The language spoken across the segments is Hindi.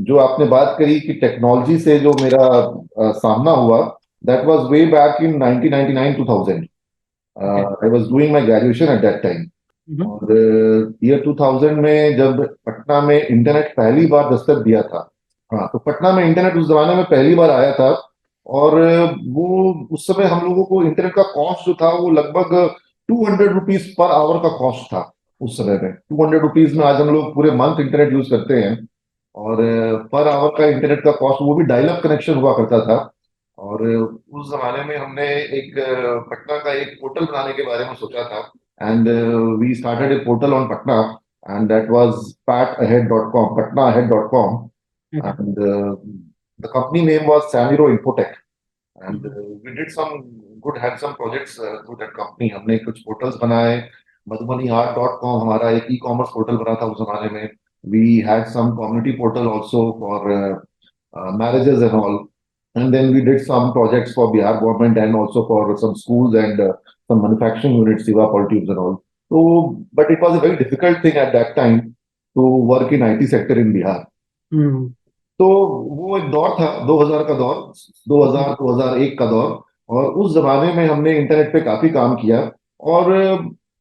जो आपने बात करी कि टेक्नोलॉजी से जो मेरा सामना हुआ, that was way back in 1999 2000। Okay. I was doing my graduation at that time. Hmm. और ईयर 2000 में जब पटना में इंटरनेट पहली बार दस्तक दिया था। हाँ, तो पटना में इंटरनेट उस जमाने में पहली बार आया था। और वो उस समय हम लोगों को इंटरनेट का कॉस्ट जो था वो लगभग 200 रुपीज पर आवर का कॉस्ट था। उस समय में 200 रुपीज में आज हम लोग पूरे मंथ इंटरनेट यूज करते हैं। और पर आवर का इंटरनेट का कॉस्ट, वो भी डायल अप कनेक्शन हुआ करता था। और उस जमाने में हमने एक पटना का एक पोर्टल बनाने के बारे में सोचा था। And we started a portal on Patna, and that was patahead.com, patnaahead.com. Okay. And the company name was Samiro Infotech. And hmm. we did some good handsome projects through that company. हमने कुछ पोर्टल्स बनाए। madhubaniart.com हमारा एक ई कॉमर्स पोर्टल बना था उस जमाने में। We had some community portal also for marriages and all. And then we did some projects for Bihar government and also for some schools and some manufacturing units, Siva Polytubes and all. So, but it was a very difficult thing at that time to work in IT sector in Bihar. हम्म। तो वो एक दौर था, 2000 का दौर, 2000 2001 का दौर। और उस जमाने में हमने इंटरनेट पे काफी काम किया। और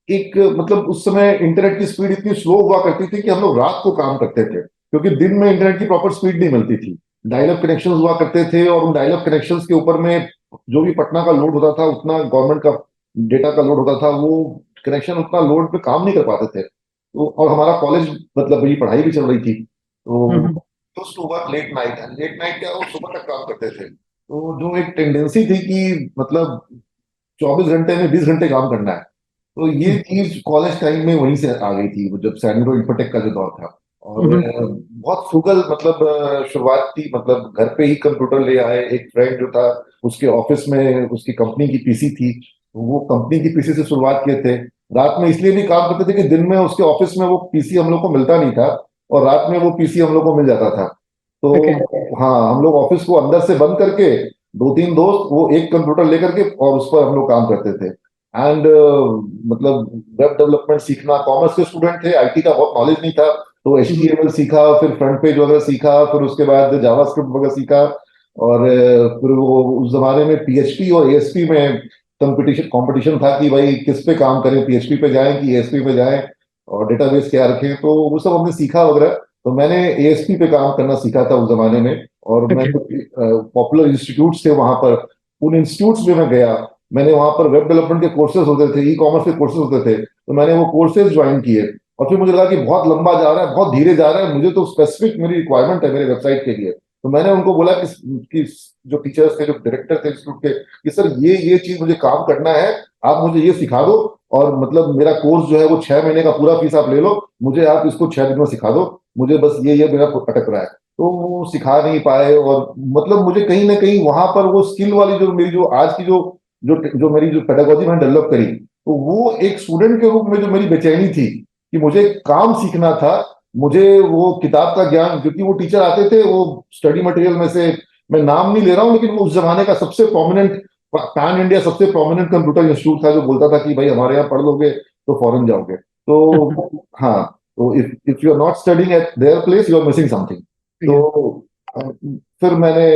एक मतलब उस समय इंटरनेट की स्पीड इतनी स्लो हुआ करती थी कि हम लोग रात को काम करते थे, क्योंकि दिन में इंटरनेट की प्रॉपर स्पीड नहीं मिलती थी। डायल अप कनेक्शन हुआ करते थे, और उन डायल अप कनेक्शन के ऊपर में जो भी पटना का लोड होता था, उतना गवर्नमेंट का डेटा का लोड होता था, वो कनेक्शन उतना लोड पे काम नहीं कर पाते थे। तो और हमारा कॉलेज, मतलब मेरी पढ़ाई भी चल रही थी, तो हम्म। तो सुबह लेट नाइट, लेट नाइट क्या, वो सुबह तक काम करते थे। तो जो एक टेंडेंसी थी कि मतलब 24 घंटे में 20 घंटे काम करना है, तो ये चीज कॉलेज टाइम में वहीं से आ गई थी, वो जब सैनिरो इंफोटेक का जो दौर था। और हम्म। बहुत फ्रूगल, मतलब शुरुआत थी, मतलब घर पे ही कंप्यूटर ले आए। एक फ्रेंड जो था, उसके ऑफिस में उसकी कंपनी की पीसी थी, तो वो कंपनी की पीसी से शुरुआत किए थे। रात में इसलिए भी काम करते थे कि दिन में उसके ऑफिस में वो पीसी हम लोग को मिलता नहीं था, और रात में वो पीसी हम लोग को मिल जाता था। ओके। तो हाँ, हम लोग ऑफिस को अंदर से बंद करके, दो तीन दोस्त, वो एक कंप्यूटर लेकर के, और उस पर हम लोग काम करते थे। एंड मतलब वेब डेवलपमेंट सीखना, कॉमर्स के स्टूडेंट थे, आईटी का बहुत नॉलेज नहीं था, तो एचटीएमएल सीखा, फिर फ्रंट पेज वगैरह सीखा, फिर उसके बाद जावास्क्रिप्ट वगैरह सीखा। और फिर वो उस जमाने में पीएचपी और एएसपी में कंपटीशन कंपटीशन था कि भाई किस पे काम करें, पीएचपी पे जाएं कि एएसपी पे जाएं, और डेटाबेस क्या रखें। तो वो सब हमने सीखा वगैरह। तो मैंने एएसपी पे काम करना सीखा था उस जमाने में। और मैं ओके। पॉपुलर इंस्टीट्यूट्स थे वहां पर, उन इंस्टीट्यूट्स में मैं गया। मैंने वहां पर वेब डेवलपमेंट के कोर्सेज होते थे, ई कॉमर्स के कोर्सेज होते थे, तो मैंने वो कोर्सेज ज्वाइन किए। और फिर मुझे लगा कि बहुत लंबा जा रहा है, बहुत धीरे जा रहा है, मुझे तो स्पेसिफिक मेरी रिक्वायरमेंट है मेरे वेबसाइट के लिए। तो मैंने उनको बोला कि जो टीचर्स थे, जो डायरेक्टर थे इंस्टीट्यूट के, कि सर ये चीज मुझे काम करना है, आप मुझे ये सिखा दो। और मतलब मेरा कोर्स जो है वो 6 महीने का पूरा फीस आप ले लो, मुझे आप इसको 6 दिन में सिखा दो, मुझे बस ये मेरा अटक रहा है। तो वो सिखा नहीं पाए। और मतलब मुझे कहीं ना कहीं वहां पर वो स्किल वाली, जो मेरी जो आज की जो मेरी जो पेडागोजी मैंने डेवलप करी, तो वो एक स्टूडेंट के रूप में जो मेरी बेचैनी थी कि मुझे काम सीखना था, मुझे वो किताब का ज्ञान, क्योंकि वो टीचर आते थे, वो स्टडी मटेरियल में से, मैं नाम नहीं ले रहा हूँ, लेकिन वो उस जमाने का सबसे प्रोमिनेंट, पैन इंडिया सबसे प्रोमिनेंट कंप्यूटर इंस्टीट्यूट था, जो बोलता था कि भाई हमारे यहाँ पढ़ लोगे तो फॉरेन जाओगे। तो हाँ, तो if you are not studying at their place, you are missing something. तो ओके। फिर मैंने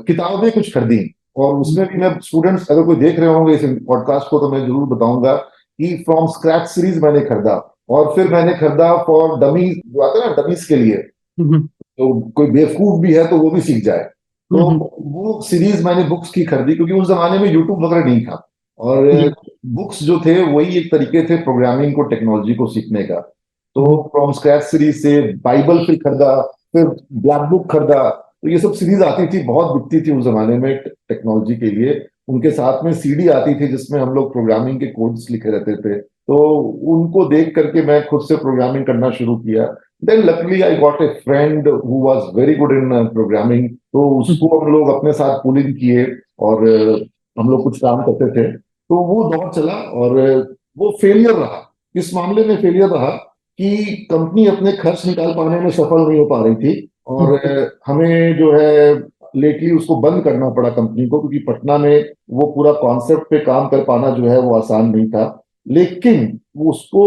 किताबें कुछ खरीदी। और उसमें भी मैं, स्टूडेंट्स अगर कोई देख रहे होंगे इस पॉडकास्ट को, तो मैं जरूर बताऊंगा कि फ्रॉम स्क्रैच सीरीज मैंने खरीदा। और फिर मैंने खरीदा फॉर डमी, जो आता है ना डमीज के लिए, हम्म। तो कोई बेवकूफ भी है तो वो भी सीख जाए। तो हम्म। वो सीरीज मैंने बुक्स की खरीदी, क्योंकि उस जमाने में यूट्यूब वगैरह नहीं था। और हम्म। बुक्स जो थे वही एक तरीके थे प्रोग्रामिंग को, टेक्नोलॉजी को सीखने का। तो हम्म। फ्रॉम स्क्रैच सीरीज से बाइबल फिर खरीदा, फिर ब्लैक बुक खरीदा। तो ये सब सीरीज आती थी, बहुत बिकती थी उस जमाने में टेक्नोलॉजी के लिए। उनके साथ में सीडी आती थी जिसमें हम लोग प्रोग्रामिंग के कोड्स लिखे रहते थे। तो उनको देख करके मैं खुद से प्रोग्रामिंग करना शुरू किया। Then luckily I got a friend who was very good in programming, तो उसको हम लोग अपने साथ पुलिंग किए। और हम लोग कुछ काम करते थे। तो वो दौर चला। और वो फेलियर रहा, इस मामले में फेलियर रहा कि कंपनी अपने खर्च निकाल पाने में सफल नहीं हो पा रही थी। और हमें जो है लेटली उसको बंद करना पड़ा कंपनी को, क्योंकि पटना में वो पूरा कॉन्सेप्ट पे काम कर पाना जो है वो आसान नहीं था। लेकिन उसको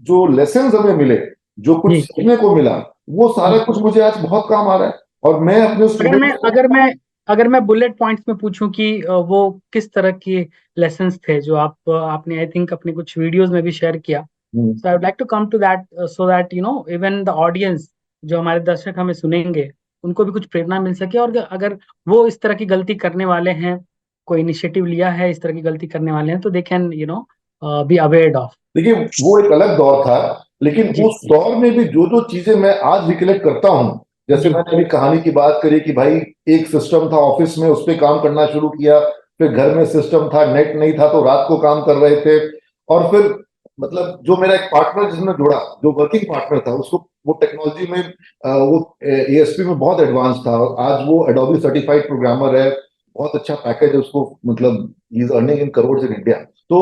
जो लेसन हमें मिले, जो कुछ जी। सीखने को मिला, वो सारा कुछ मुझे आज बहुत काम आ रहा है। और मैं अपने अगर स्टूडेंट मैं अगर मैं अगर मैं बुलेट पॉइंट्स में पूछूं कि वो किस तरह के लेसन्स थे जो आपने आई थिंक अपने कुछ वीडियोस में भी शेयर किया। So I would like to come to that so that even the audience, जो हमारे दर्शक हमें सुनेंगे, उनको भी कुछ प्रेरणा मिल सके। और अगर वो इस तरह की गलती करने वाले हैं, कोई इनिशिएटिव लिया है इस तरह की गलती करने वाले हैं, तो दे कैन बी अवेयर्ड ऑफ। देखिए, वो एक अलग दौर था, लेकिन जी उस दौर में भी जो जो चीजें मैं आज रिकलेक्ट करता हूँ, जैसे जी। मैंने अभी कहानी की बात करी कि भाई एक सिस्टम था ऑफिस में, उस पर काम करना शुरू किया, फिर घर में सिस्टम था, नेट नहीं था तो रात को काम कर रहे थे, और फिर मतलब जो मेरा एक पार्टनर जिसने जुड़ा, जो वर्किंग पार्टनर था, उसको वो टेक्नोलॉजी में वो एएसपी में बहुत एडवांस था, आज वो एडोबी सर्टिफाइड प्रोग्रामर है, बहुत अच्छा पैकेज है उसको, मतलब he is earning in crore in India. तो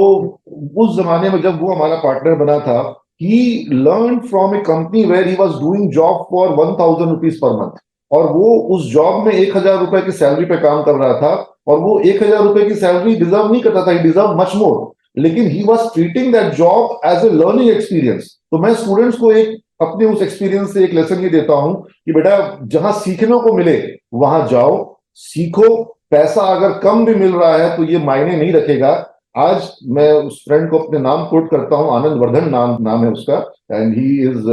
उस जमाने में जब वो हमारा पार्टनर बना था, he learn from a company where he was doing job for 1000 rupees per month, और वो उस जॉब में 1000 रुपए की सैलरी पे काम कर रहा था, और वो 1000 रुपए की सैलरी डिजर्व नहीं करता था, ही डिजर्व मच मोर, लेकिन he was treating that job as a learning experience. तो मैं स्टूडेंट्स को एक अपने उस एक्सपीरियंस से एक लेसन ये देता हूं कि बेटा, जहां सीखने को मिले वहां जाओ, सीखो। पैसा अगर कम भी मिल रहा है तो ये मायने नहीं रखेगा। आज मैं उस फ्रेंड को अपने नाम कोट करता हूं, आनंद वर्धन नाम नाम है उसका, and he is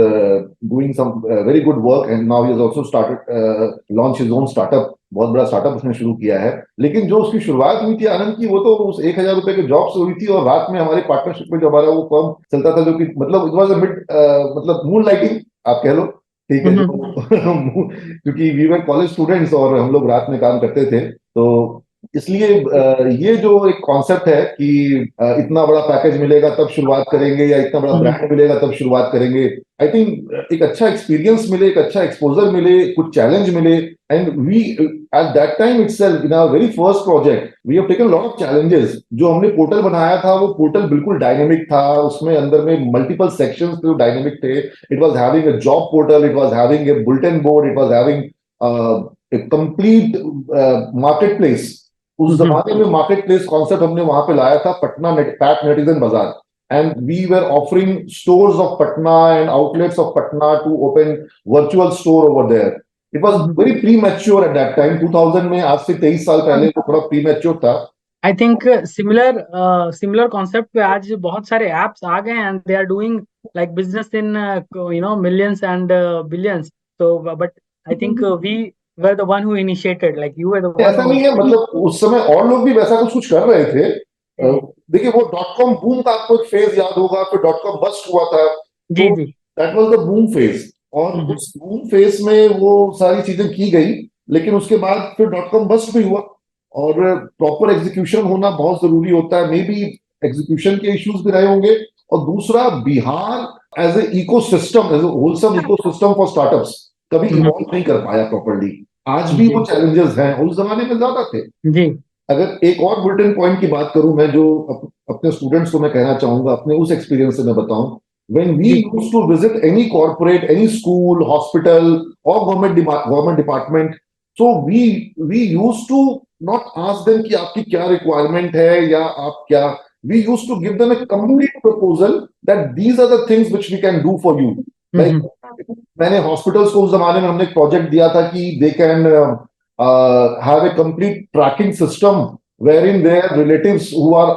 doing some very good work, and now he has also started launch his own startup, बहुत बड़ा स्टार्टअप उसने शुरू किया है। लेकिन जो उसकी शुरुआत हुई थी आनंद की, वो तो उस 1000 रुपए के जॉब से हुई थी, और रात में हमारी पार्टनरशिप में जो हमारा वो फर्म चलता था, जो कि मतलब इट वॉज अ मिड, मतलब मून लाइटिंग आप कह लो, ठीक है, हम्म। जो क्योंकि वी वर कॉलेज स्टूडेंट्स और हम लोग रात में काम करते थे, तो इसलिए ये जो एक कॉन्सेप्ट है कि इतना बड़ा पैकेज मिलेगा तब शुरुआत करेंगे, या इतना बड़ा हम्म। ब्रांड मिलेगा तब शुरुआत करेंगे, आई थिंक एक अच्छा एक्सपीरियंस मिले, एक अच्छा एक्सपोजर मिले, कुछ चैलेंज मिले, and we at that time itself in our very first project we have taken lot of challenges. जो हमने पोर्टल बनाया था वो पोर्टल बिल्कुल डायनेमिक था, उसमें अंदर में मल्टीपल सेक्शंस जो डायनेमिक थे, it was having a job portal, it was having a bulletin board, it was having a complete marketplace। उस हम्म। जमाने में मार्केट प्लेस कॉन्सेप्ट हमने वहां पे लाया था, पटना पैट netizen Bazaar, and we were offering stores of Patna and outlets of Patna to open virtual store over there. It was very premature at that time, 2000 में, आज से 23 साल पहले वो थोड़ा प्री मैच्योर था। आई थिंक सिमिलर कॉन्सेप्ट पे आज बहुत सारे एप्स आ गए and they are doing like business in millions and billions. तो but I think we were the one who initiated, like you were the one ऐसा हु। नहीं है, मतलब उस समय और लोग भी वैसा कुछ कुछ कर रहे थे। देखिए, वो डॉट कॉम बूम का आपको एक फेज याद होगा, फिर डॉट कॉम बस्ट हुआ था, जी तो जी। That was the boom phase, और हम्म। उस बूम फेज में वो सारी चीजें की गई, लेकिन उसके बाद फिर डॉट कॉम बस्ट भी हुआ, और प्रॉपर एग्जीक्यूशन होना बहुत जरूरी होता है, मे बी एग्जीक्यूशन के इश्यूज भी रहे होंगे, और दूसरा, Bihar as a ecosystem, as a wholesome ecosystem for startups कभी हम्म। इवॉल्व नहीं कर पाया प्रॉपर्ली। आज भी वो जी चैलेंजेस हैं, उस जमाने में ज्यादा थे। जी अगर एक और बुलेटिन पॉइंट की बात करूं मैं, जो अपने स्टूडेंट्स को मैं कहना चाहूंगा, अपने उस एक्सपीरियंस से मैं बताऊं, व्हेन वी जी। Used to visit any corporate, any school, hospital और government department, so we used to not ask them कि आपकी क्या रिक्वायरमेंट है या आप क्या, we used to give them a complete proposal that these are the things which we can do for you. Like, hmm. मैंने हॉस्पिटल्स को उस जमाने में हमने एक प्रोजेक्ट दिया था कि they can have a complete tracking system wherein their relatives who are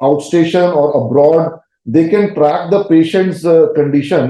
outstation or abroad, they can track the patient's condition